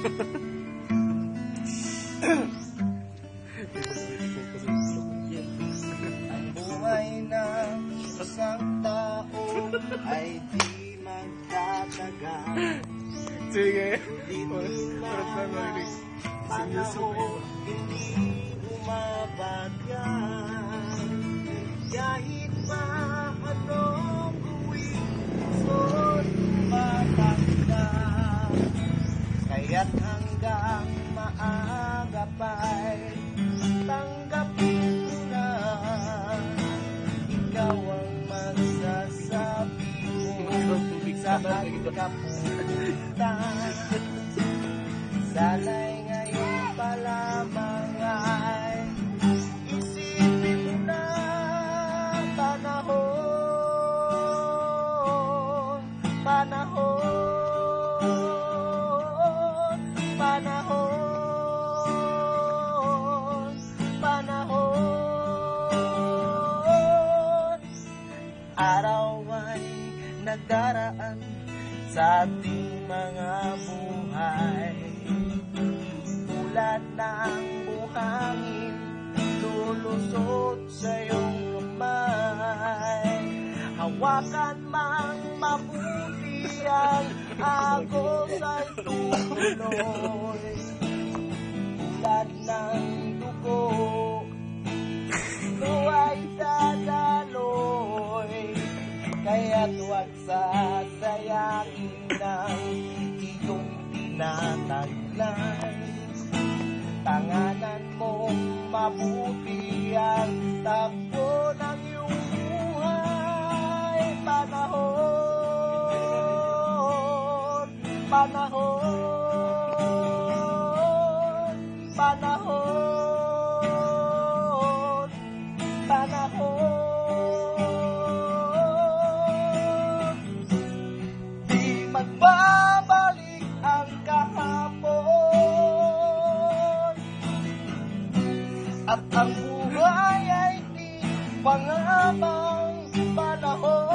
Ang buhay ng isang tao ay di magtatagal. Sige. Panahon hindi bumabagal. Kahit pa anong gawin, gusto't tumatanda. Kaya't hanggang maaga pa'y tanggapin mo na. Ikaw ang magsasabi mo saan ka punta. Sana'y ngayon pa lamang ay isipin mo na panahon, panahon, panahon, panahon. Araw ay nagdaraan sa ating mga buhay, tulad ng buhangin lulusot sa iyong kamay. Hawakan mang mabuti ang agos ay tuloy, tulad ng dugo ito ay dadaloy. Kaya't huwag sasayakin ng iyong tinataglan. Tanganan mong mabuti ang takbo ng iyong buhay. Panahon, panahon, panahon, panahon. Magbabalik ang kahapon, at ang buhay ay di pangabang panahon.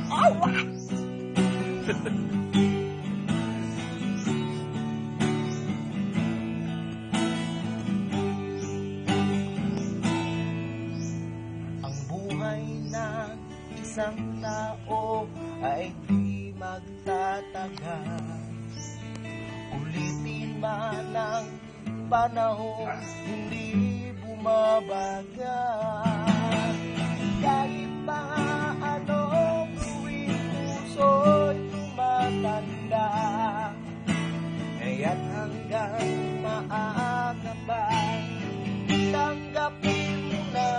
Awa! Ng isang tao ay di magtatagal. Ulitin man ang panahon, hindi bumabagal. Kahit pa anong gawin, puso'y tumatanda. Kaya't hanggang maaga pa'y tanggapin mo na.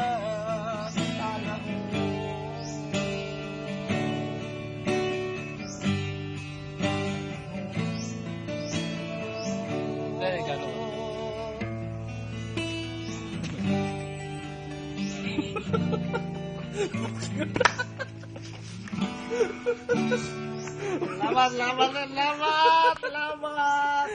Selamat.